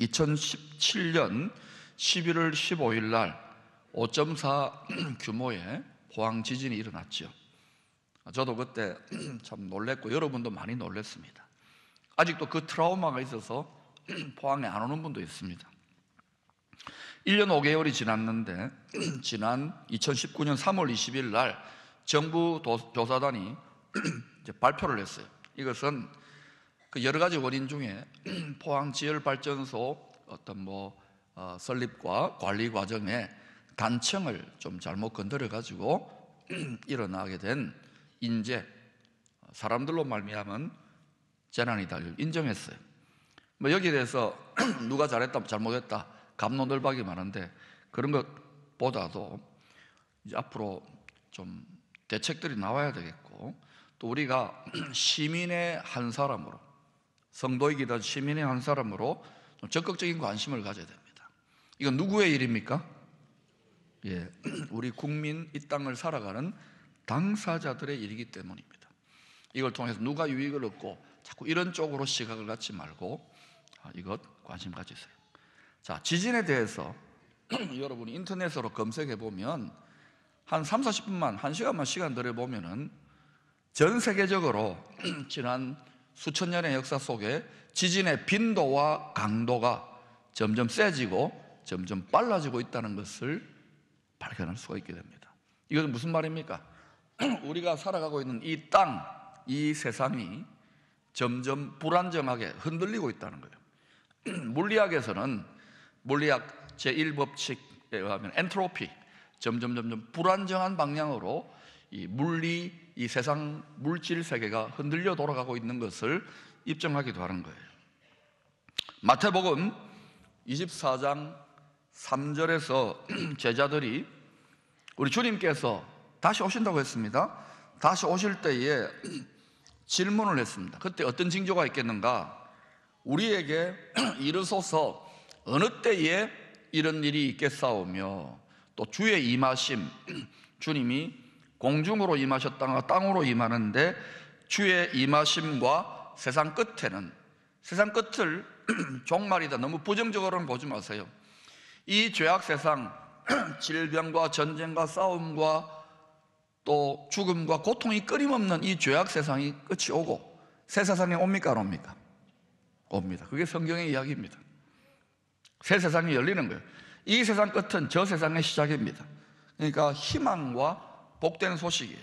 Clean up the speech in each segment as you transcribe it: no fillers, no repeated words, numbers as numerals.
2017년 11월 15일 날 5.4 규모의 포항 지진이 일어났죠. 저도 그때 참 놀랬고 여러분도 많이 놀랐습니다. 아직도 그 트라우마가 있어서 포항에 안 오는 분도 있습니다. 1년 5개월이 지났는데 지난 2019년 3월 20일 날 정부 조사단이 이제 발표를 했어요. 이것은 그 여러 가지 원인 중에 포항 지열발전소 어떤 설립과 관리 과정에 단층을 좀 잘못 건드려 가지고 일어나게 된 인재, 사람들로 말미암은 재난이다 인정했어요. 여기에 대해서 누가 잘했다 잘못했다 갑론을박이 많은데 그런 것보다도 이제 앞으로 좀 대책들이 나와야 되겠고, 또 우리가 시민의 한 사람으로, 성도이기도 시민의 한 사람으로 좀 적극적인 관심을 가져야 됩니다. 이건 누구의 일입니까? 우리 국민, 이 땅을 살아가는 당사자들의 일이기 때문입니다. 이걸 통해서 누가 유익을 얻고 자꾸 이런 쪽으로 시각을 갖지 말고 이것 관심 가지세요. 자, 지진에 대해서 여러분이 인터넷으로 검색해 보면 한 30-40분만, 1시간만 시간 들여보면은 전 세계적으로 지난 수천 년의 역사 속에 지진의 빈도와 강도가 점점 세지고 점점 빨라지고 있다는 것을 발견할 수가 있게 됩니다. 이것은 무슨 말입니까? 우리가 살아가고 있는 이 땅, 이 세상이 점점 불안정하게 흔들리고 있다는 거예요. 물리학에서는 물리학 제1법칙에 의하면 엔트로피, 점점 불안정한 방향으로 이 세상 물질 세계가 흔들려 돌아가고 있는 것을 입증하기도 하는 거예요. 마태복음 24장 3절에서 제자들이 우리 주님께서 다시 오신다고 했습니다. 다시 오실 때에 질문을 했습니다. 그때 어떤 징조가 있겠는가? 우리에게 이르소서 어느 때에 이런 일이 있겠사오며, 또 주의 임하심, 주님이 공중으로 임하셨다가 땅으로 임하는데 주의 임하심과 세상 끝에는, 세상 끝을 종말이다 너무 부정적으로는 보지 마세요. 이 죄악 세상, 질병과 전쟁과 싸움과 또 죽음과 고통이 끊임없는 이 죄악 세상이 끝이 오고 새 세상이 옵니까 안 옵니까? 옵니다. 그게 성경의 이야기입니다. 새 세상이 열리는 거예요. 이 세상 끝은 저 세상의 시작입니다. 그러니까 희망과 복된 소식이에요.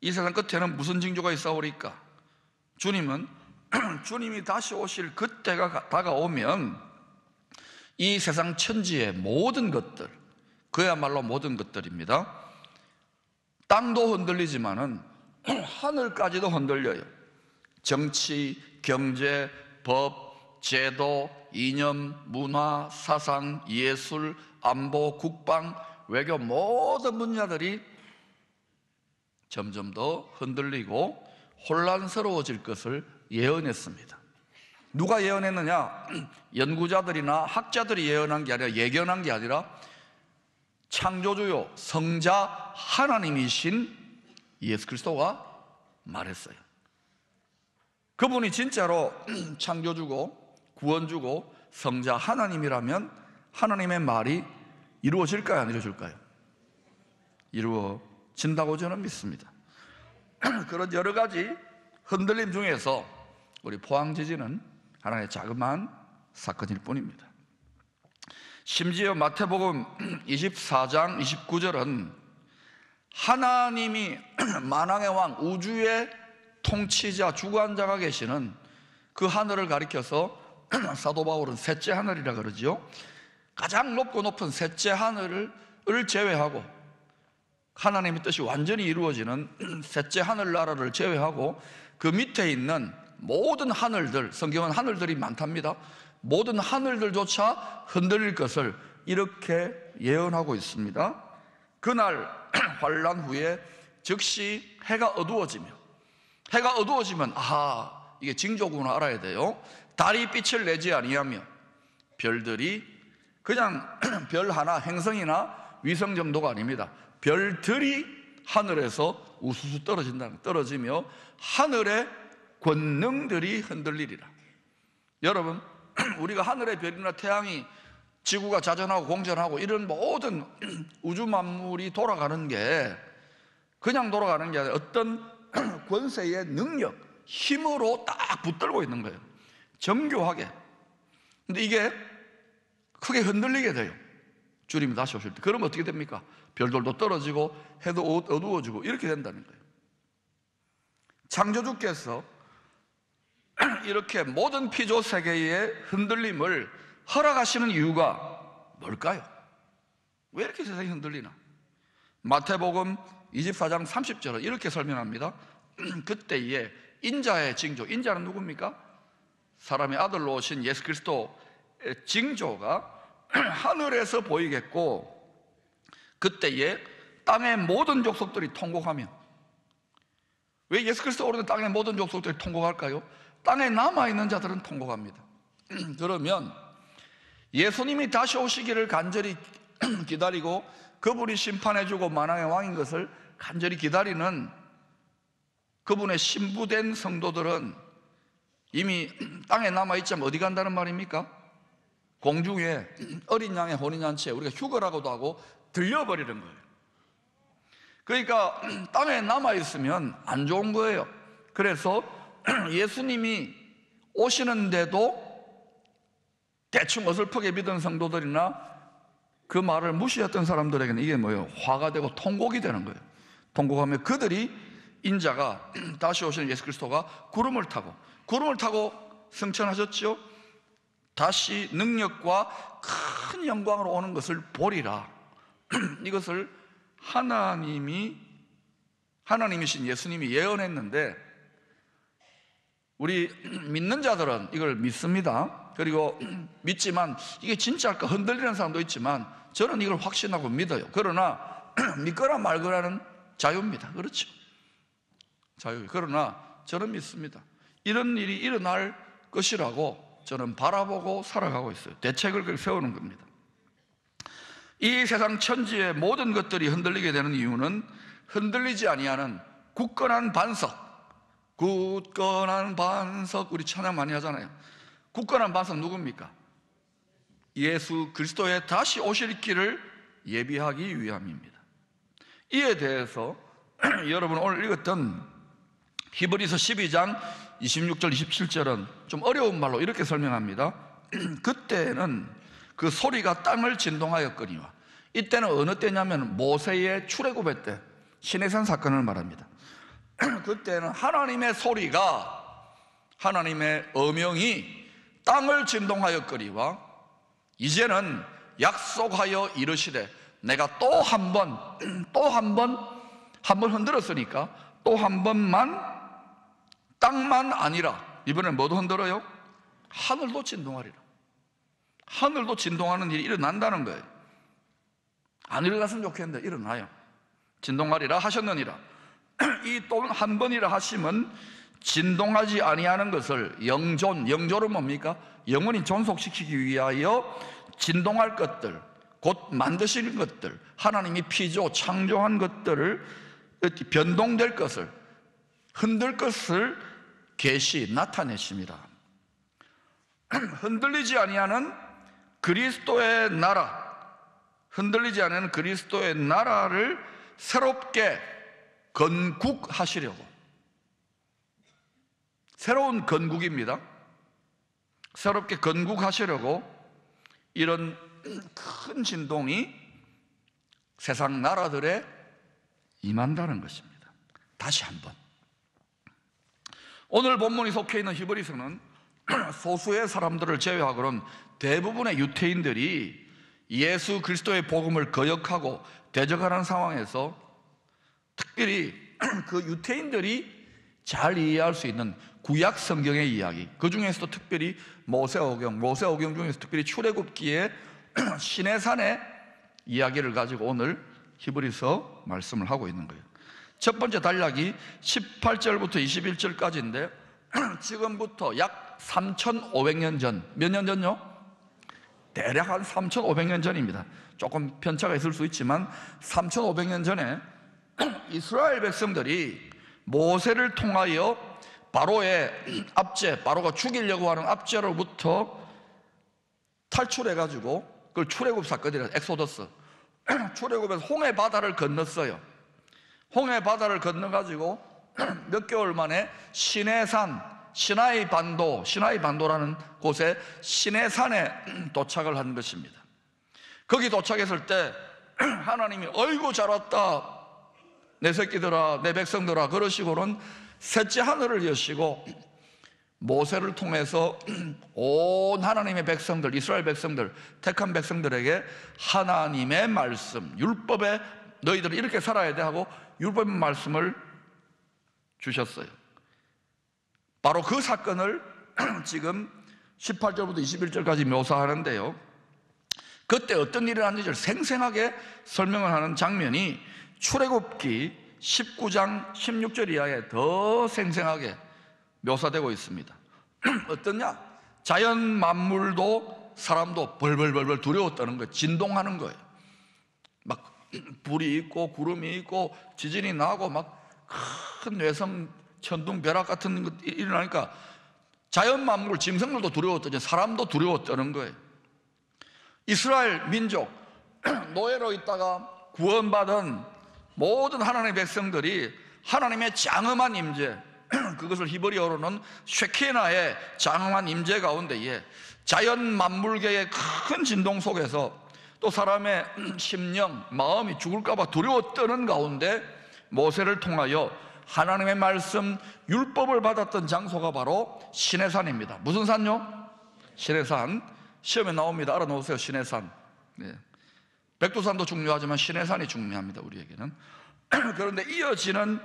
이 세상 끝에는 무슨 징조가 있사오리까? 주님은 주님이 다시 오실 그때가 다가오면 이 세상 천지의 모든 것들, 그야말로 모든 것들입니다. 땅도 흔들리지만은 하늘까지도 흔들려요. 정치, 경제, 법, 제도, 이념, 문화, 사상, 예술, 안보, 국방, 외교 모든 분야들이 점점 더 흔들리고 혼란스러워질 것을 예언했습니다. 누가 예언했느냐? 연구자들이나 학자들이 예언한 게 아니라, 예견한 게 아니라 창조주요 성자 하나님이신 예수 그리스도가 말했어요. 그분이 진짜로 창조주고 구원주고 성자 하나님이라면 하나님의 말이 이루어질까요? 안 이루어질까요? 이루어진다고 저는 믿습니다. 그런 여러 가지 흔들림 중에서 우리 포항 지진은 하나의 자그마한 사건일 뿐입니다. 심지어 마태복음 24장 29절은 하나님이 만왕의 왕, 우주의 통치자, 주관자가 계시는 그 하늘을 가리켜서 사도 바울은 셋째 하늘이라 그러지요. 가장 높고 높은 셋째 하늘을 제외하고, 하나님의 뜻이 완전히 이루어지는 셋째 하늘나라를 제외하고 그 밑에 있는 모든 하늘들, 성경은 하늘들이 많답니다. 모든 하늘들조차 흔들릴 것을 이렇게 예언하고 있습니다. 그날 환란 후에 즉시 해가 어두워지면, 아하, 이게 징조구나 알아야 돼요. 달이 빛을 내지 아니하며 별들이, 그냥 별 하나, 행성이나 위성 정도가 아닙니다. 별들이 하늘에서 우수수 떨어지며 하늘의 권능들이 흔들리리라. 여러분, 우리가 하늘의 별이나 태양이 지구가 자전하고 공전하고 이런 모든 우주 만물이 돌아가는 게 그냥 돌아가는 게 아니라 어떤 권세의 능력, 힘으로 딱 붙들고 있는 거예요. 정교하게. 근데 이게 크게 흔들리게 돼요. 주님이 다시 오실 때. 그러면 어떻게 됩니까? 별들도 떨어지고 해도 어두워지고 이렇게 된다는 거예요. 창조주께서 이렇게 모든 피조 세계의 흔들림을 허락하시는 이유가 뭘까요? 왜 이렇게 세상이 흔들리나? 마태복음 24장 30절은 이렇게 설명합니다. 그때에 인자의 징조, 인자는 누굽니까? 사람의 아들로 오신 예수 그리스도의 징조가 하늘에서 보이겠고, 그때에 땅의 모든 족속들이 통곡하며. 왜 예수 그리스도 오르는 땅의 모든 족속들이 통곡할까요? 땅에 남아있는 자들은 통곡합니다. 그러면 예수님이 다시 오시기를 간절히 기다리고 그분이 심판해주고 만왕의 왕인 것을 간절히 기다리는 그분의 신부된 성도들은 이미 땅에 남아있자면 어디 간다는 말입니까? 공중에 어린 양의 혼인잔치에 우리가 휴거라고도 하고 들려버리는 거예요. 그러니까 땅에 남아있으면 안 좋은 거예요. 그래서 예수님이 오시는데도 대충 어설프게 믿은 성도들이나 그 말을 무시했던 사람들에게는 이게 뭐예요? 화가 되고 통곡이 되는 거예요. 통곡하면 그들이 인자가 다시 오시는 예수 그리스도가 구름을 타고 승천하셨지요. 다시 능력과 큰 영광으로 오는 것을 보리라. 이것을 하나님이신 예수님이 예언했는데 우리 믿는 자들은 이걸 믿습니다. 그리고 믿지만 이게 진짜일까 흔들리는 사람도 있지만 저는 이걸 확신하고 믿어요. 그러나 믿거나 말거라는 자유입니다. 그렇죠? 자유. 그러나 저는 믿습니다. 이런 일이 일어날 것이라고 저는 바라보고 살아가고 있어요. 대책을 세우는 겁니다. 이 세상 천지의 모든 것들이 흔들리게 되는 이유는 흔들리지 아니하는 굳건한 반석, 우리 찬양 많이 하잖아요. 굳건한 반석 누굽니까? 예수 그리스도의 다시 오실 길을 예비하기 위함입니다. 이에 대해서 여러분 오늘 읽었던 히브리서 12장 26절 27절은 좀 어려운 말로 이렇게 설명합니다. 그때는 그 소리가 땅을 진동하였거니와. 이때는 어느 때냐면 모세의 출애굽의 때 시내산 사건을 말합니다. 그때는 하나님의 소리가, 하나님의 어명이 땅을 진동하였거니와 이제는 약속하여 이르시되 내가 또 한 번 흔들었으니까 또 한 번만, 땅만 아니라 이번엔 뭐도 흔들어요? 하늘도 진동하리라. 하늘도 진동하는 일이 일어난다는 거예요. 안 일어났으면 좋겠는데 일어나요. 진동하리라 하셨느니라. 이 또 한 번이라 하심은 진동하지 아니하는 것을 영조는 뭡니까? 영원히 존속시키기 위하여 진동할 것들, 곧 만드시는 것들, 하나님이 피조 창조한 것들을 변동될 것을, 흔들 것을 나타내십니다. 흔들리지 아니하는 그리스도의 나라, 흔들리지 않는 그리스도의 나라를 새롭게 건국하시려고, 새로운 건국입니다. 새롭게 건국하시려고 이런 큰 진동이 세상 나라들에 임한다는 것입니다. 다시 한번 오늘 본문이 속해 있는 히브리서는 소수의 사람들을 제외하고는 대부분의 유태인들이 예수 그리스도의 복음을 거역하고 대적하는 상황에서 특별히 그 유태인들이 잘 이해할 수 있는 구약 성경의 이야기, 그 중에서도 특별히 모세오경 중에서 특별히 출애굽기의 시내산의 이야기를 가지고 오늘 히브리서 말씀을 하고 있는 거예요. 첫 번째 단락이 18절부터 21절까지인데 지금부터 약 3,500년 전, 몇 년 전요? 대략 한 3,500년 전입니다. 조금 편차가 있을 수 있지만 3,500년 전에 이스라엘 백성들이 모세를 통하여 바로의 압제, 바로가 죽이려고 하는 압제로부터 탈출해가지고, 그걸 출애굽 사건이라 엑소더스 출애굽에서 홍해 바다를 건넜어요. 홍해 바다를 건너가지고 몇 개월 만에 시내산, 시나이 반도라는 곳에 시내산에 도착을 한 것입니다. 거기 도착했을 때 하나님이 어이구 잘 왔다, 내 새끼들아, 내 백성들아, 그러시고는 셋째 하늘을 여시고 모세를 통해서 온 하나님의 백성들, 이스라엘 백성들, 택한 백성들에게 하나님의 말씀, 율법에 너희들은 이렇게 살아야 돼 하고 율법의 말씀을 주셨어요. 바로 그 사건을 지금 18절부터 21절까지 묘사하는데요, 그때 어떤 일이 일어났는지를 생생하게 설명을 하는 장면이 출애굽기 19장 16절 이하에 더 생생하게 묘사되고 있습니다. 어떠냐? 자연 만물도 사람도 벌벌벌벌 두려워 떠는 거예요. 진동하는 거예요. 막 불이 있고 구름이 있고 지진이 나고 막 큰 외성 천둥 벼락 같은 것 일어나니까 자연 만물, 짐승들도 두려워 떠죠. 사람도 두려워 떠는 거예요. 이스라엘 민족, 노예로 있다가 구원받은 모든 하나님의 백성들이 하나님의 장엄한 임재, 그것을 히브리어로는 쉐키나의 장엄한 임재 가운데에 자연 만물계의 큰 진동 속에서 또 사람의 심령, 마음이 죽을까봐 두려워 떠는 가운데 모세를 통하여 하나님의 말씀, 율법을 받았던 장소가 바로 시내산입니다. 무슨 산요? 시내산. 시험에 나옵니다. 알아놓으세요. 시내산. 네. 백두산도 중요하지만 시내산이 중요합니다, 우리에게는. 그런데 이어지는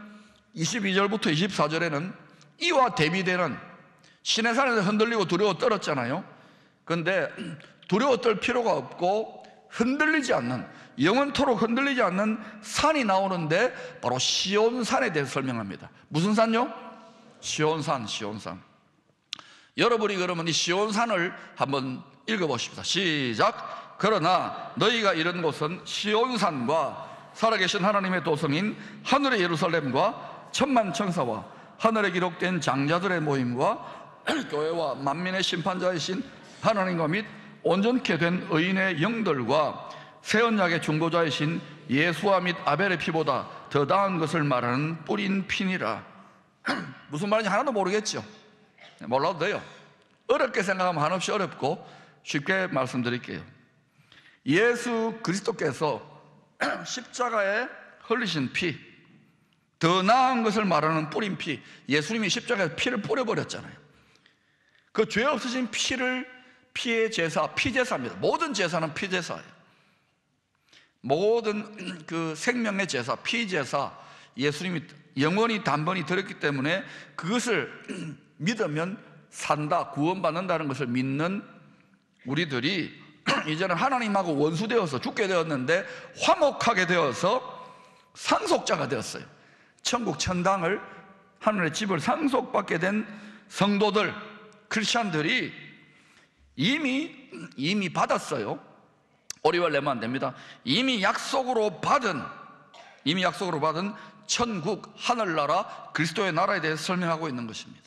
22절부터 24절에는 이와 대비되는, 시내산에서 흔들리고 두려워 떨었잖아요. 그런데 두려워 떨 필요가 없고 흔들리지 않는, 영원토록 흔들리지 않는 산이 나오는데 바로 시온산에 대해서 설명합니다. 무슨 산요? 시온산. 여러분이 그러면 이 시온산을 한번 읽어보십시다. 시작. 그러나 너희가 이른 곳은 시온산과 살아계신 하나님의 도성인 하늘의 예루살렘과 천만 천사와 하늘에 기록된 장자들의 모임과 교회와 만민의 심판자이신 하나님과 및 온전케 된 의인의 영들과 새 언약의 중보자이신 예수와 및 아벨의 피보다 더 나은 것을 말하는 뿌린 피니라. 무슨 말인지 하나도 모르겠죠? 몰라도 돼요. 어렵게 생각하면 한없이 어렵고 쉽게 말씀드릴게요. 예수 그리스도께서 십자가에 흘리신 피, 더 나은 것을 말하는 뿌린 피, 예수님이 십자가에 피를 뿌려버렸잖아요. 그 죄 없으신 피의 제사, 피제사입니다. 모든 제사는 피제사예요. 모든 그 생명의 제사, 피제사, 예수님이 영원히 단번이 들었기 때문에 그것을 믿으면 산다, 구원받는다는 것을 믿는 우리들이 이제는 하나님하고 원수되어서 죽게 되었는데 화목하게 되어서 상속자가 되었어요. 천국 천당을, 하늘의 집을 상속받게 된 성도들, 크리스찬들이 이미 받았어요. 오리발 내면 안 됩니다. 이미 약속으로 받은 천국, 하늘나라, 그리스도의 나라에 대해서 설명하고 있는 것입니다.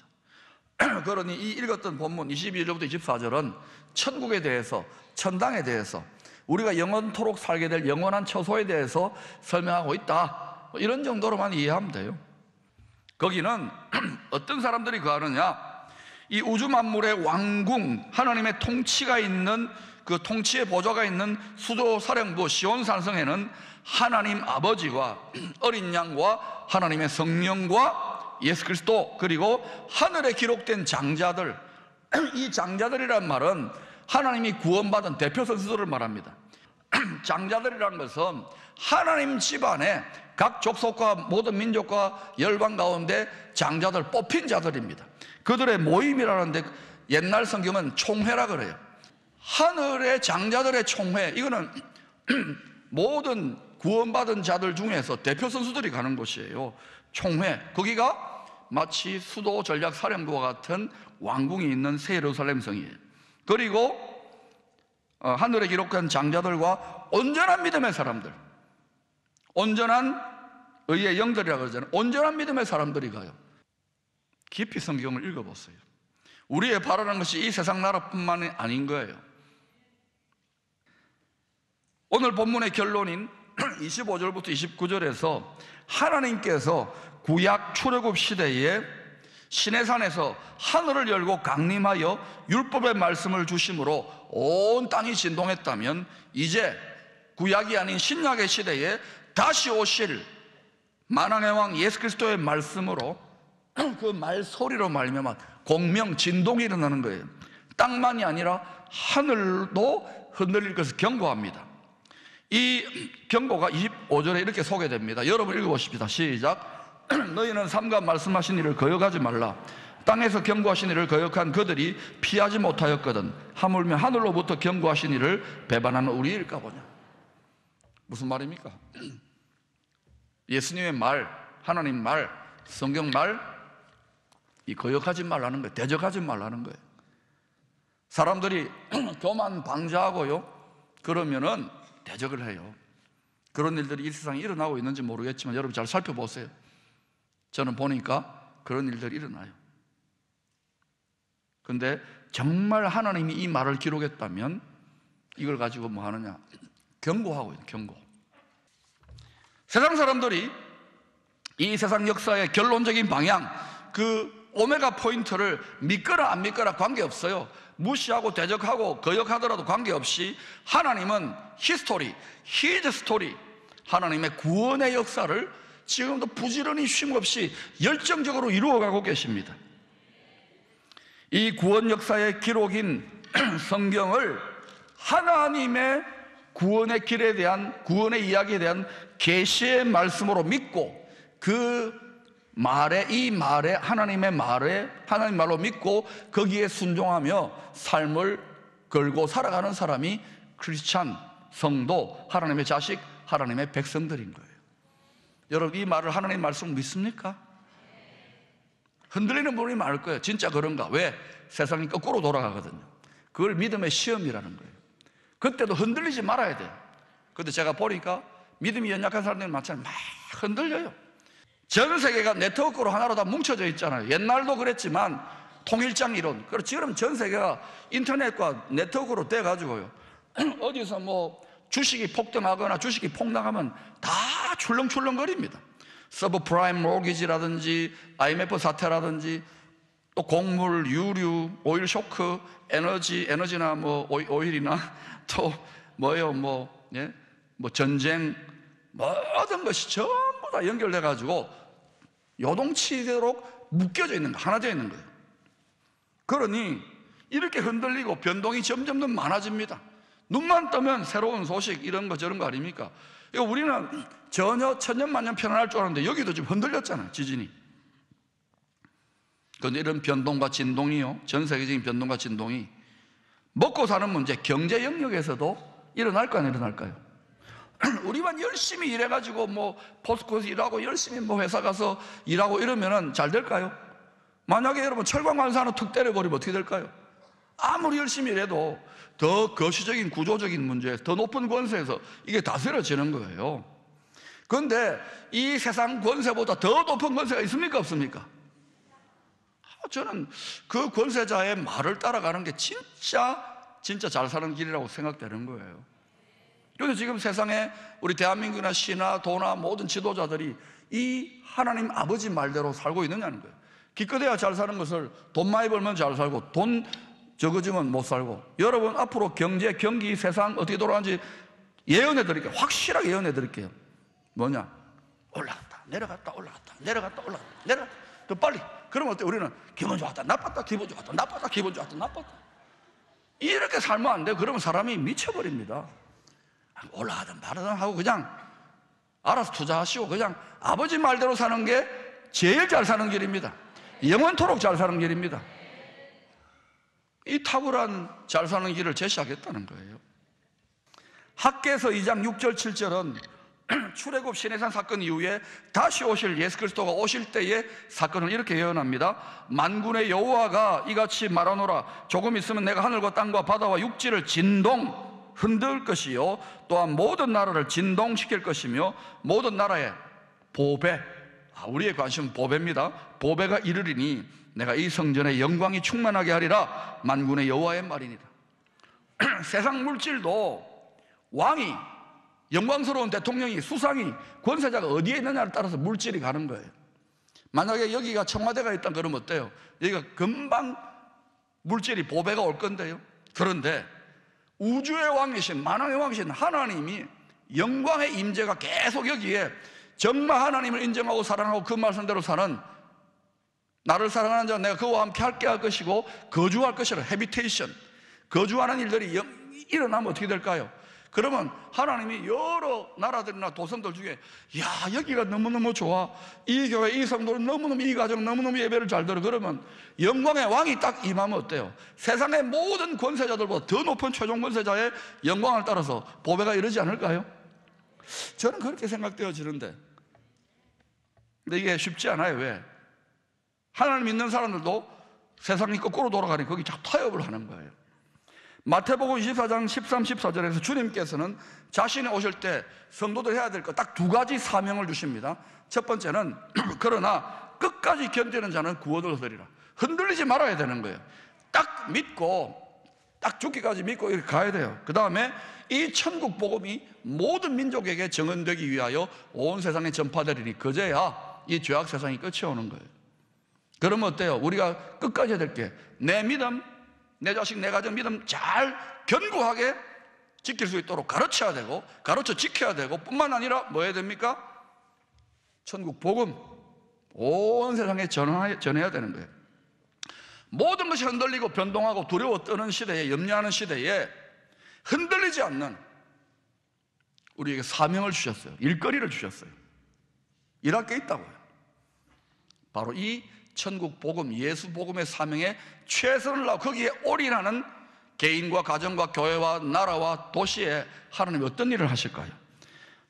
그러니 이 읽었던 본문 22절부터 24절은 천국에 대해서, 천당에 대해서, 우리가 영원토록 살게 될 영원한 처소에 대해서 설명하고 있다, 이런 정도로만 이해하면 돼요. 거기는 어떤 사람들이 거하느냐, 이 우주 만물의 왕궁, 하나님의 통치가 있는, 그 통치의 보좌가 있는 수도 사령부 시온산성에는 하나님 아버지와 어린 양과 하나님의 성령과 예수 그리스도, 그리고 하늘에 기록된 장자들, 이 장자들이란 말은 하나님이 구원받은 대표 선수들을 말합니다. 장자들이란 것은 하나님 집안에 각 족속과 모든 민족과 열방 가운데 장자들, 뽑힌 자들입니다. 그들의 모임이라는데 옛날 성경은 총회라 그래요. 하늘의 장자들의 총회, 이거는 모든 구원받은 자들 중에서 대표 선수들이 가는 곳이에요. 총회. 거기가 마치 수도 전략 사령부와 같은 왕궁이 있는 새 예루살렘 성이에요. 그리고 하늘에 기록한 장자들과 온전한 믿음의 사람들, 온전한 의의 영들이라고 그러잖아요. 온전한 믿음의 사람들이 가요. 깊이 성경을 읽어보세요. 우리의 바라는 것이 이 세상 나라뿐만이 아닌 거예요. 오늘 본문의 결론인 25절부터 29절에서 하나님께서 구약 출애굽 시대에 시내산에서 하늘을 열고 강림하여 율법의 말씀을 주심으로 온 땅이 진동했다면, 이제 구약이 아닌 신약의 시대에 다시 오실 만왕의 왕 예수 그리스도의 말씀으로 그 말소리로 말미암아 공명 진동이 일어나는 거예요. 땅만이 아니라 하늘도 흔들릴 것을 경고합니다. 이 경고가 25절에 이렇게 소개됩니다. 여러분 읽어보십시다. 시작. 너희는 삼가 말씀하신 일을 거역하지 말라. 땅에서 경고하신 일을 거역한 그들이 피하지 못하였거든 하물며 하늘로부터 경고하신 일을 배반하는 우리일까 보냐. 무슨 말입니까? 예수님의 말, 하나님 말, 성경 말, 이 거역하지 말라는 거예요. 대적하지 말라는 거예요. 사람들이 교만 방자하고요, 그러면은 대적을 해요. 그런 일들이 이 세상에 일어나고 있는지 모르겠지만 여러분 잘 살펴보세요. 저는 보니까 그런 일들이 일어나요. 근데 정말 하나님이 이 말을 기록했다면 이걸 가지고 뭐 하느냐? 경고하고 있는 경고. 세상 사람들이 이 세상 역사의 결론적인 방향, 그 오메가 포인트를 믿거나 안 믿거나 관계없어요. 무시하고 대적하고 거역하더라도 관계없이 하나님은 히스토리, 히즈 스토리, 하나님의 구원의 역사를 지금도 부지런히 쉼없이 열정적으로 이루어가고 계십니다. 이 구원 역사의 기록인 성경을 하나님의 구원의 길에 대한, 구원의 이야기에 대한 계시의 말씀으로 믿고, 그 말에, 이 말에, 하나님의 말에, 하나님 말로 믿고 거기에 순종하며 삶을 걸고 살아가는 사람이 크리스찬, 성도, 하나님의 자식, 하나님의 백성들인 거예요. 여러분 이 말을, 하나님 말씀 믿습니까? 흔들리는 분이 많을 거예요. 진짜 그런가? 왜? 세상이 거꾸로 돌아가거든요. 그걸 믿음의 시험이라는 거예요. 그때도 흔들리지 말아야 돼요. 근데 제가 보니까 믿음이 연약한 사람들이 많잖아요. 막 흔들려요. 전 세계가 네트워크로 하나로 다 뭉쳐져 있잖아요. 옛날도 그랬지만 통일장 이론, 그리고 지금 전 세계가 인터넷과 네트워크로 돼가지고요, 어디서 뭐 주식이 폭등하거나 주식이 폭락하면 다 출렁출렁거립니다. 서브프라임 모기지라든지 IMF 사태라든지 또 곡물, 유류, 오일 쇼크, 에너지나 뭐 오일이나 또 뭐예요, 뭐 전쟁, 모든 것이 전부 다 연결돼 가지고 요동치도록 묶여져 있는 거, 하나 되어 있는 거예요. 그러니 이렇게 흔들리고 변동이 점점 더 많아집니다. 눈만 뜨면 새로운 소식, 이런 거 저런 거 아닙니까? 이거 우리는 전혀 천년만년 편안할 줄 알았는데 여기도 지금 흔들렸잖아요, 지진이. 그런데 이런 변동과 진동이요, 전 세계적인 변동과 진동이 먹고 사는 문제, 경제 영역에서도 일어날까요, 안 일어날까요? 우리만 열심히 일해가지고 뭐 포스코에서 일하고 열심히 뭐 회사 가서 일하고 이러면은 잘 될까요? 만약에 여러분 철강 관사 하나 툭 때려버리면 어떻게 될까요? 아무리 열심히 일해도 더 거시적인 구조적인 문제에서, 더 높은 권세에서 이게 다스려지는 거예요. 그런데 이 세상 권세보다 더 높은 권세가 있습니까, 없습니까? 저는 그 권세자의 말을 따라가는 게 진짜 잘 사는 길이라고 생각되는 거예요. 그래서 지금 세상에 우리 대한민국이나 시나 도나 모든 지도자들이 이 하나님 아버지 말대로 살고 있느냐는 거예요. 기껏해야 잘 사는 것을 돈 많이 벌면 잘 살고 돈 적어지면 못 살고. 여러분 앞으로 경제, 경기, 세상 어떻게 돌아가는지 예언해 드릴게요. 확실하게 예언해 드릴게요. 뭐냐? 올라갔다 내려갔다 올라갔다 내려갔다 올라갔다 내려갔다 더 빨리. 그러면 어때? 우리는 기분 좋았다 나빴다 기분 좋았다 나빴다 기분 좋았다 나빴다 이렇게 살면 안 돼요. 그러면 사람이 미쳐버립니다. 올라가든 말하든 하고 그냥 알아서 투자하시고 그냥 아버지 말대로 사는 게 제일 잘 사는 길입니다. 영원토록 잘 사는 길입니다. 이 탁월한 잘 사는 길을 제시하겠다는 거예요. 학개서 2장 6절 7절은 출애굽 시내산 사건 이후에 다시 오실 예수 그리스도가 오실 때의 사건을 이렇게 예언합니다. 만군의 여호와가 이같이 말하노라. 조금 있으면 내가 하늘과 땅과 바다와 육지를 흔들 것이요 또한 모든 나라를 진동시킬 것이며 모든 나라의 보배, 우리의 관심은 보배입니다. 보배가 이르리니 내가 이 성전의 영광이 충만하게 하리라. 만군의 여호와의 말이니라. 세상 물질도 왕이 영광스러운 대통령이, 수상이, 권세자가 어디에 있느냐에 따라서 물질이 가는 거예요. 만약에 여기가 청와대가 있다 그러면 어때요? 여기가 금방 물질이 보배가 올 건데요. 그런데 우주의 왕이신, 만왕의 왕이신 하나님이 영광의 임재가 계속 여기에, 정말 하나님을 인정하고 사랑하고 그 말씀대로 사는, 나를 사랑하는 자 내가 그와 함께 함께 할 것이고 거주할 것이라, 해비테이션, 거주하는 일들이 일어나면 어떻게 될까요? 그러면 하나님이 여러 나라들이나 도성들 중에, 야, 여기가 너무너무 좋아, 이 교회, 이 성도는 너무너무, 이 가정 너무너무 예배를 잘 들어, 그러면 영광의 왕이 딱 임하면 어때요? 세상의 모든 권세자들보다 더 높은 최종 권세자의 영광을 따라서 보배가 이르지 않을까요? 저는 그렇게 생각되어지는데, 근데 이게 쉽지 않아요. 왜? 하나님 믿는 사람들도 세상이 거꾸로 돌아가니 거기 자꾸 타협을 하는 거예요. 마태복음 24장 13, 14절에서 주님께서는 자신이 오실 때 성도들 해야 될 것 딱 두 가지 사명을 주십니다. 첫 번째는 그러나 끝까지 견디는 자는 구원을 얻으리라. 흔들리지 말아야 되는 거예요. 딱 믿고, 딱 죽기까지 믿고 이렇게 가야 돼요. 그 다음에 이 천국 복음이 모든 민족에게 정언되기 위하여 온 세상에 전파되리니 그제야 이 죄악 세상이 끝이 오는 거예요. 그러면 어때요? 우리가 끝까지 해야 될 게, 내 믿음, 내 자식, 내 가정 믿음 잘 견고하게 지킬 수 있도록 가르쳐야 되고, 가르쳐 지켜야 되고, 뿐만 아니라 뭐 해야 됩니까? 천국 복음 온 세상에 전해야 되는 거예요. 모든 것이 흔들리고 변동하고 두려워 떠는 시대에, 염려하는 시대에 흔들리지 않는 우리에게 사명을 주셨어요. 일거리를 주셨어요. 일할 게 있다고요. 바로 이 천국 복음, 예수 복음의 사명에 최선을 다하고 거기에 올인하는 개인과 가정과 교회와 나라와 도시에 하나님이 어떤 일을 하실까요?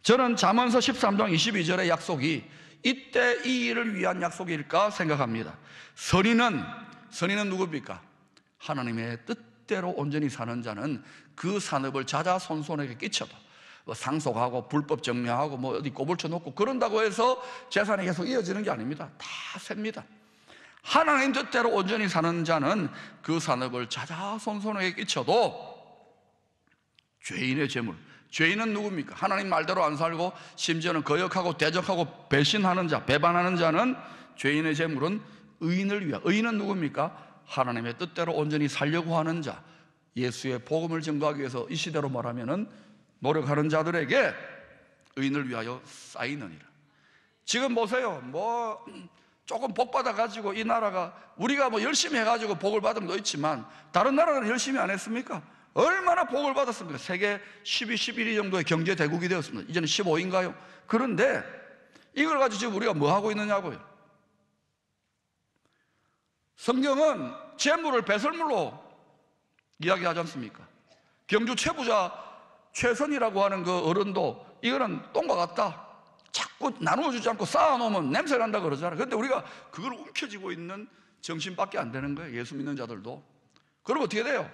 저는 잠언서 13장 22절의 약속이 이때 이 일을 위한 약속일까 생각합니다. 선인은 누굽니까? 하나님의 뜻대로 온전히 사는 자는 그 산업을 자자손손에게 끼쳐도 뭐 상속하고 불법 정리하고 뭐 어디 꼬불쳐 놓고 그런다고 해서 재산이 계속 이어지는 게 아닙니다. 다 셉니다. 하나님 뜻대로 온전히 사는 자는 그 산업을 자자손손에게 끼쳐도 죄인의 재물, 죄인은 누굽니까? 하나님 말대로 안 살고 심지어는 거역하고 대적하고 배신하는 자, 배반하는 자는, 죄인의 재물은 의인을 위하. 의인은 누굽니까? 하나님의 뜻대로 온전히 살려고 하는 자, 예수의 복음을 증거하기 위해서 이 시대로 말하면은 노력하는 자들에게 의인을 위하여 쌓이느니라. 지금 보세요. 뭐 조금 복 받아가지고 이 나라가, 우리가 뭐 열심히 해가지고 복을 받은 거 있지만 다른 나라는 열심히 안 했습니까? 얼마나 복을 받았습니까? 세계 10위, 11위 정도의 경제 대국이 되었습니다. 이제는 15위인가요? 그런데 이걸 가지고 지금 우리가 뭐 하고 있느냐고요. 성경은 재물을 배설물로 이야기하지 않습니까? 경주 최부자 최선이라고 하는 그 어른도 이거는 똥과 같다, 자꾸 나누어주지 않고 쌓아놓으면 냄새 난다 그러잖아요. 그런데 우리가 그걸 움켜쥐고 있는 정신밖에 안 되는 거예요. 예수 믿는 자들도. 그럼 어떻게 돼요?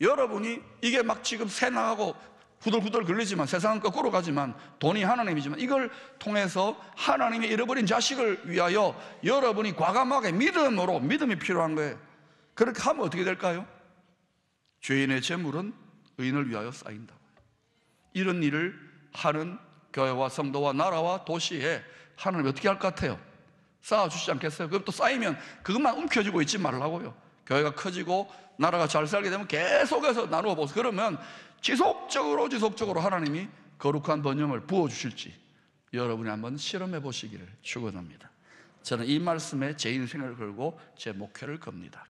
여러분이 이게 막 지금 새 나가고 후덜후덜 걸리지만, 세상은 거꾸로 가지만 돈이 하나님이지만, 이걸 통해서 하나님의 잃어버린 자식을 위하여 여러분이 과감하게 믿음으로, 믿음이 필요한 거예요. 그렇게 하면 어떻게 될까요? 죄인의 재물은 의인을 위하여 쌓인다고요. 이런 일을 하는 교회와 성도와 나라와 도시에 하나님이 어떻게 할 것 같아요? 쌓아주시지 않겠어요? 그럼 또 쌓이면 그것만 움켜쥐고 있지 말라고요. 교회가 커지고 나라가 잘 살게 되면 계속해서 나누어 보세요. 그러면 지속적으로 하나님이 거룩한 번영을 부어주실지 여러분이 한번 실험해 보시기를 축원합니다. 저는 이 말씀에 제 인생을 걸고 제 목회를 겁니다.